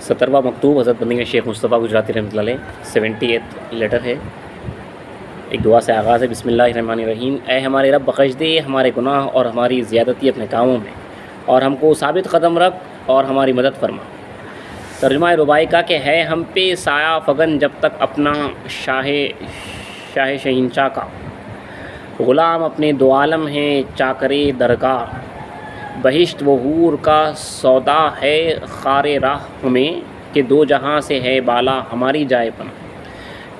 17واں مکتوب حضرت بندگی شیخ مصطفیٰ گجراتی رحمۃ اللہ علیہ 78 لیٹر ہے۔ ایک دعا سے آغاز ہے۔ بسم اللہ الرحمن الرحیم۔ اے ہمارے رب بخش دے ہمارے گناہ اور ہماری زیادتی اپنے کاموں میں، اور ہم کو ثابت قدم رکھ اور ہماری مدد فرما۔ ترجمہ رباعی کا کہ ہے ہم پہ سایہ فگن جب تک اپنا شاہ شہنشاہ کا، غلام اپنے دو عالم ہیں چاکرے درگاہ، بہشت و حور کا سودا ہے خار راہ ہمیں، کہ دو جہاں سے ہے بالا ہماری جائے پناہ۔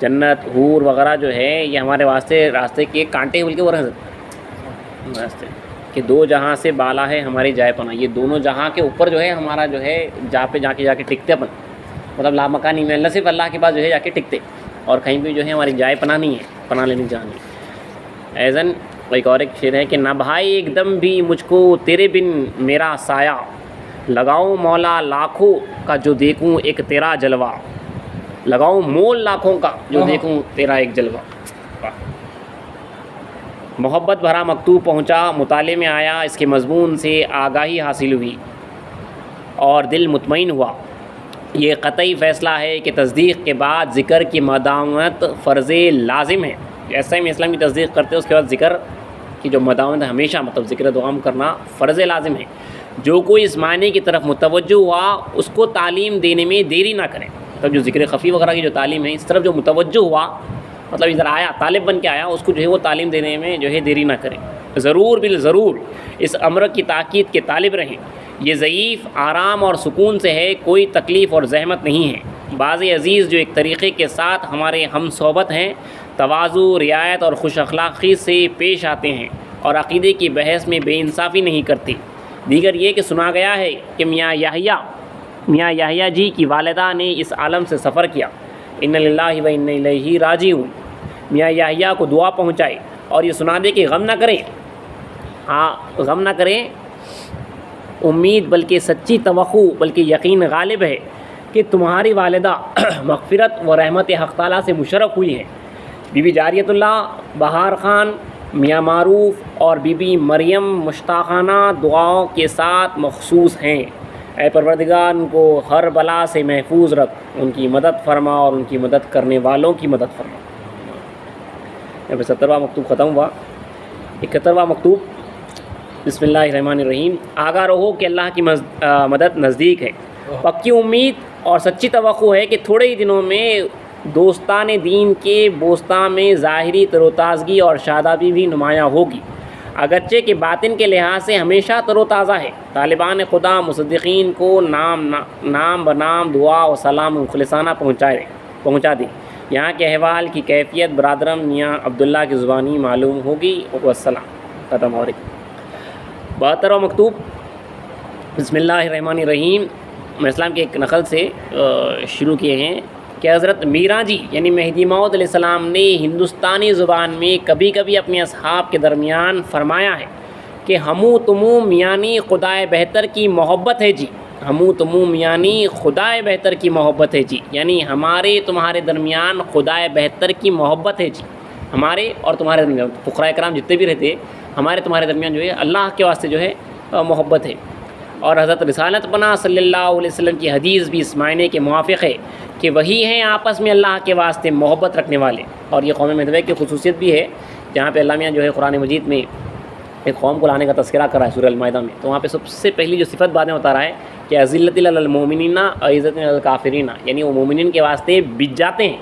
جنت حور وغیرہ جو ہے یہ ہمارے راستے کے کانٹے بول کے وہ راستے کہ دو جہاں سے بالا ہے ہماری جائے پناہ۔ یہ دونوں جہاں کے اوپر جو ہے ہمارا جو ہے جا کے ٹکتے اپن، مطلب لامکانی میں اللہ صرف اللہ کے پاس جو ہے جا کے ٹکتے، اور کہیں بھی جو ہے ہماری جائے پناہ نہیں ہے، پناہ لینے جانی۔ ایزن ایک اور ایک شعر ہے کہ نہ بھائی ایک دم بھی مجھ کو تیرے بن میرا سایہ، لگاؤں مولا لاکھوں کا جو دیکھوں ایک تیرا جلوہ، لگاؤں مول لاکھوں کا جو دیکھوں تیرا ایک جلوہ۔ محبت بھرا مکتوب پہنچا، مطالعے میں آیا، اس کے مضمون سے آگاہی حاصل ہوئی اور دل مطمئن ہوا۔ یہ قطعی فیصلہ ہے کہ تصدیق کے بعد ذکر کی مداومت فرض لازم ہے۔ جیسا ہی اسلام کی تصدیق کرتے ہیں اس کے بعد ذکر کی جو مداومت ہے ہمیشہ مطلب ذکر دعام کرنا فرض لازم ہے۔ جو کوئی اس معنی کی طرف متوجہ ہوا اس کو تعلیم دینے میں دیری نہ کرے۔ تب جو ذکر خفی وغیرہ کی جو تعلیم ہے اس طرف جو متوجہ ہوا مطلب ادھر آیا طالب بن کے آیا، اس کو جو ہے وہ تعلیم دینے میں جو ہے دیری نہ کرے۔ ضرور بالضرور اس امر کی تاکید کے طالب رہیں۔ یہ ضعیف آرام اور سکون سے ہے، کوئی تکلیف اور زحمت نہیں ہے۔ بعض عزیز جو ایک طریقے کے ساتھ ہمارے ہم صحبت ہیں، تواضع، رعایت اور خوش اخلاقی سے پیش آتے ہیں اور عقیدے کی بحث میں بے انصافی نہیں کرتے۔ دیگر یہ کہ سنا گیا ہے کہ میاں یحییٰ جی کی والدہ نے اس عالم سے سفر کیا، ان للہ و انا الیہ راجعون۔ میاں یحییٰ کو دعا پہنچائے اور یہ سنا دے کہ غم نہ کریں، امید بلکہ سچی توقع بلکہ یقین غالب ہے کہ تمہاری والدہ مغفرت و رحمت حق تعالیٰ سے مشرف ہوئی ہے۔ بی بی جاریت اللہ، بہار خان، میاں معروف اور بی بی مریم مشتاقانہ دعاؤں کے ساتھ مخصوص ہیں۔ اے پروردگار ان کو ہر بلا سے محفوظ رکھ، ان کی مدد فرما اور ان کی مدد کرنے والوں کی مدد فرما۔ یہاں پہ 17واں مکتوب ختم ہوا۔ 71واں مکتوب بسم اللہ الرحمن الرحیم۔ آگاہ رہو کہ اللہ کی مدد نزدیک ہے۔ پکی امید اور سچی توقع ہے کہ تھوڑے ہی دنوں میں دوستان دین کے بوستان میں ظاہری تر و تازگی اور شادابی بھی نمایاں ہوگی، اگرچہ کہ باطن کے لحاظ سے ہمیشہ تر و تازہ ہے۔ طالبان خدا مصدقین کو نام بنام دعا و سلام مخلصانہ پہنچا دیں۔ یہاں کے احوال کی کیفیت برادرم میاں عبداللہ کی زبانی معلوم ہوگی۔ والسلام ختم ہو رہی۔ 72واں مکتوب بسم اللہ الرحمن الرحیم۔ میں اسلام کے ایک نقل سے شروع کیے ہیں کہ حضرت میراں جی یعنی مہدی موعود علیہ السلام نے ہندوستانی زبان میں کبھی کبھی اپنے اصحاب کے درمیان فرمایا ہے کہ ہمو تمو میانی خدائے بہتر کی محبت ہے جی، ہمو تمو میانی خدائے بہتر کی محبت ہے جی، یعنی ہمارے تمہارے درمیان خدائے بہتر کی محبت ہے جی۔ ہمارے اور تمہارے درمیان فقراء کرام جتنے بھی رہتے ہمارے تمہارے درمیان جو ہے اللہ کے واسطے جو ہے محبت ہے۔ اور حضرت رسالت پناہ صلی اللہ علیہ وسلم کی حدیث بھی اس معنی کے موافق ہے کہ وہی ہیں آپس میں اللہ کے واسطے محبت رکھنے والے۔ اور یہ قوم مدویہ کی خصوصیت بھی ہے، جہاں پہ اللہ میاں جو ہے قرآن مجید میں ایک قوم کو لانے کا تذکرہ کرا ہے سورہ المائدہ میں، تو وہاں پہ سب سے پہلی جو صفت بعد میں بتا رہا ہے کہ اذلۃ علی المؤمنین عزت علی الکافرین، یعنی وہ مومنین کے واسطے بچ جاتے ہیں،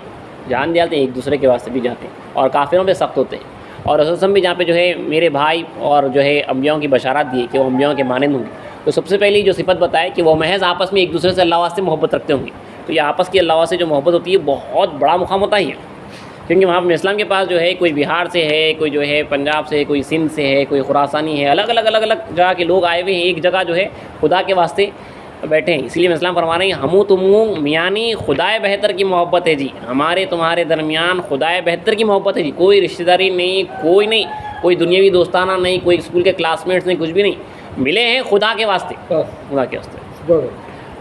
جان دیتے ہیں، ایک دوسرے کے واسطے بھی جاتے ہیں، اور کافروں پہ سخت ہوتے ہیں۔ اور رسول صلی بھی جہاں پہ جو ہے میرے بھائی اور جو ہے انبیاؤں کی بشارات دی کہ وہ انبیاؤں کے مانند ہوں گے، تو سب سے پہلی جو صفت بتائے کہ وہ محض آپس میں ایک دوسرے سے اللہ واسطے محبت رکھتے ہوں گے۔ تو یہ آپس کی اللہ واسطے جو محبت ہوتی ہے بہت بڑا مقام ہوتا ہی ہے، کیونکہ وہاں پہ اسلام کے پاس جو ہے کوئی بہار سے ہے، کوئی جو ہے پنجاب سے ہے، کوئی سندھ سے ہے، کوئی خراسانی ہے، الگ الگ جگہ کے لوگ آئے ہوئے ہیں، ایک جگہ جو ہے خدا کے واسطے بیٹھے ہیں۔ اس لیے اسلام فرما رہے ہیں ہمو تمو میانی خدائے بہتر کی محبت ہے جی، ہمارے تمہارے درمیان خدائے بہتر کی محبت ہے جی، کوئی رشتہ داری نہیں، کوئی دنیاوی دوستانہ نہیں، کوئی اسکول کے کلاس میٹس نہیں، کچھ بھی نہیں، ملے ہیں خدا کے واسطے، خدا کے واسطے۔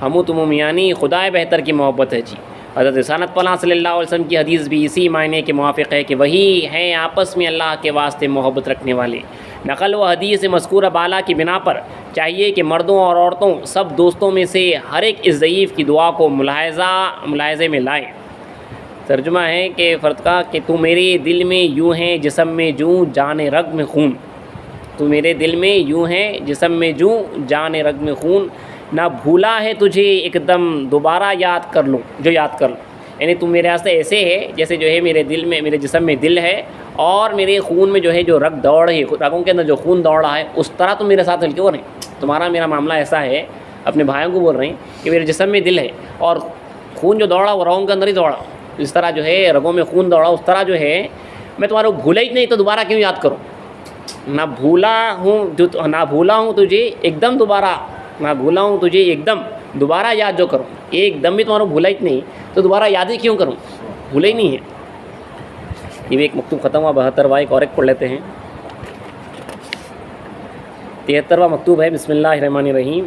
ہمو تمو میانی خدائے بہتر کی محبت ہے جی۔ حضرت رسالت پناہ صلی اللہ علیہ وسلم کی حدیث بھی اسی معنی کے موافق ہے کہ وہی ہیں آپس میں اللہ کے واسطے محبت رکھنے والے۔ نقل و حدیث مذکورہ بالا کی بنا پر چاہیے کہ مردوں اور عورتوں سب دوستوں میں سے ہر ایک اس ضعیف کی دعا کو ملاحظے میں لائیں۔ ترجمہ ہے کہ فرد کا کہ تو میرے دل میں یوں ہے جسم میں جوں جان رگ میں خون، تو میرے دل میں یوں ہے جسم میں جوں جان رگ میں خون، نہ بھولا ہے تجھے ایک دم دوبارہ یاد کر لوں جو یاد کر لوں۔ یعنی تم میرے واسطے ایسے ہے جیسے جو ہے میرے دل میں، میرے جسم میں دل ہے، اور میرے خون میں جو ہے جو رگ دوڑ رہی ہے، رگوں کے اندر جو خون دوڑ رہا ہے، اس طرح تم میرے ساتھ ہلکے ہو رہے ہیں۔ تمہارا میرا معاملہ ایسا ہے، اپنے بھائیوں کو بول رہے ہیں کہ میرے جسم میں دل ہے اور خون جو دوڑا وہ رگوں کے اندر ہی دوڑا، اس طرح جو ہے رگوں میں خون دوڑا، اس طرح جو ہے میں تمہارے کو بھولا ہی نہیں تو دوبارہ کیوں یاد کروں؟ نہ بھولا ہوں تجھے ایک دم دوبارہ، نہ بھولا ہوں تجھے ایک دم دوبارہ یاد جو کروں، ایک دم بھی تمہارا بھولا ہی نہیں تو دوبارہ یاد ہی کیوں کروں؟ بھولا ہی نہیں ہے۔ یہ بھی ایک مکتوب ختم ہوا، 72واں ایک اور ایک پڑھ لیتے ہیں۔ 73واں مکتوب ہے، بسم اللہ الرحمن الرحیم۔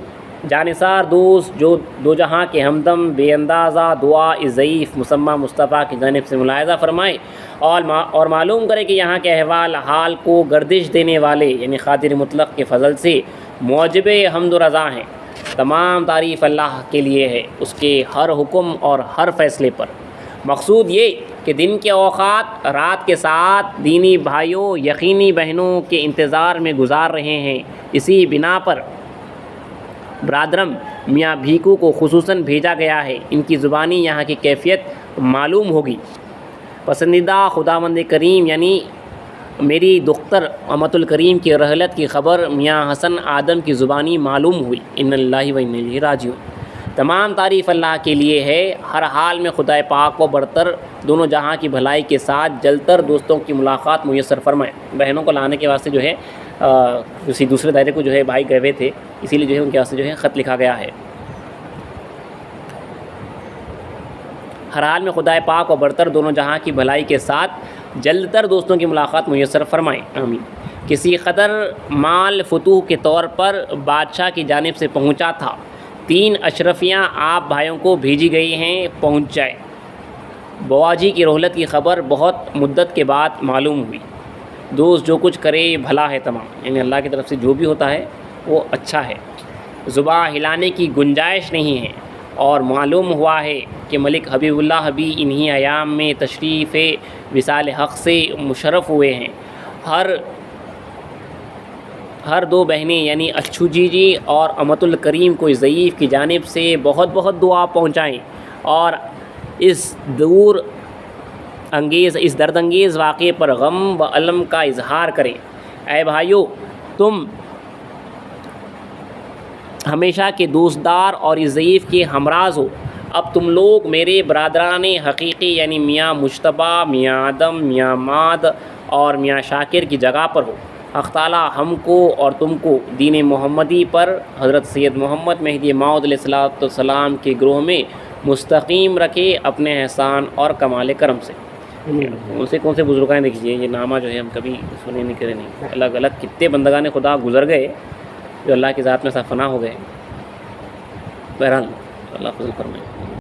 جانثار دوست جو دو جہاں کے ہمدم بے اندازہ دعا اس ضعیف مسمى مصطفیٰ کی جانب سے ملاحظہ فرمائے اور معلوم کرے کہ یہاں کے احوال حال کو گردش دینے والے یعنی قادر مطلق کے فضل سے موجب حمد و رضا ہیں۔ تمام تعریف اللہ کے لیے ہے، اس کے ہر حکم اور ہر فیصلے پر۔ مقصود یہ کہ دن کے اوقات رات کے ساتھ دینی بھائیوں یقینی بہنوں کے انتظار میں گزار رہے ہیں۔ اسی بنا پر برادرم میاں بھیکو کو خصوصاً بھیجا گیا ہے، ان کی زبانی یہاں کی کیفیت معلوم ہوگی۔ پسندیدہ خداوند کریم یعنی میری دختر امت الکریم کی رحلت کی خبر میاں حسن آدم کی زبانی معلوم ہوئی۔ ان اللہ و انا الیہ راجعون۔ تمام تعریف اللہ کے لیے ہے، ہر حال میں خدائے پاک و برتر دونوں جہاں کی بھلائی کے ساتھ جلتر دوستوں کی ملاقات میسر فرمائے۔ بہنوں کو لانے کے واسطے جو ہے کسی دوسرے دائرے کو جو ہے بھائی گئے ہوئے تھے، اسی لیے جو ہے ان کے واسطے جو ہے خط لکھا گیا ہے۔ ہر حال میں خدائے پاک و برتر دونوں جہاں کی بھلائی کے ساتھ جلد تر دوستوں کی ملاقات میسر فرمائیں، آمین۔ کسی قدر مال فتوح کے طور پر بادشاہ کی جانب سے پہنچا تھا، 3 اشرفیاں آپ بھائیوں کو بھیجی گئی ہیں، پہنچ جائے۔ بواجی کی رحلت کی خبر بہت مدت کے بعد معلوم ہوئی۔ دوست جو کچھ کرے بھلا ہے تمام، یعنی اللہ کی طرف سے جو بھی ہوتا ہے وہ اچھا ہے، زباں ہلانے کی گنجائش نہیں ہے۔ اور معلوم ہوا ہے کہ ملک حبیب اللہ بھی انہی ایام میں تشریف وصال حق سے مشرف ہوئے ہیں۔ ہر 2 بہنیں یعنی اچھو جی اور امت الکریم کو ضعیف کی جانب سے بہت بہت دعا پہنچائیں اور اس درد انگیز واقعے پر غم و الم کا اظہار کریں۔ اے بھائیو، تم ہمیشہ کے دوستدار اور اس ضعیف کے ہمراز ہو۔ اب تم لوگ میرے برادران حقیقی یعنی میاں مجتبیٰ، میاں آدم، میاں ماد اور میاں شاکر کی جگہ پر ہو۔ حق تعالیٰ ہم کو اور تم کو دین محمدی پر حضرت سید محمد مہدی موعود علیہ السلام کے گروہ میں مستقیم رکھے اپنے احسان اور کمال کرم سے۔ ان سے کون سے بزرگان دیکھیے، یہ نامہ جو ہے ہم کبھی سنے نہیں کرے نہیں، الگ الگ کتنے بندگان خدا گزر گئے جو اللہ کی ذات میں سب فنا ہو گئے۔ بہرحال اللہ فضل فرمائے۔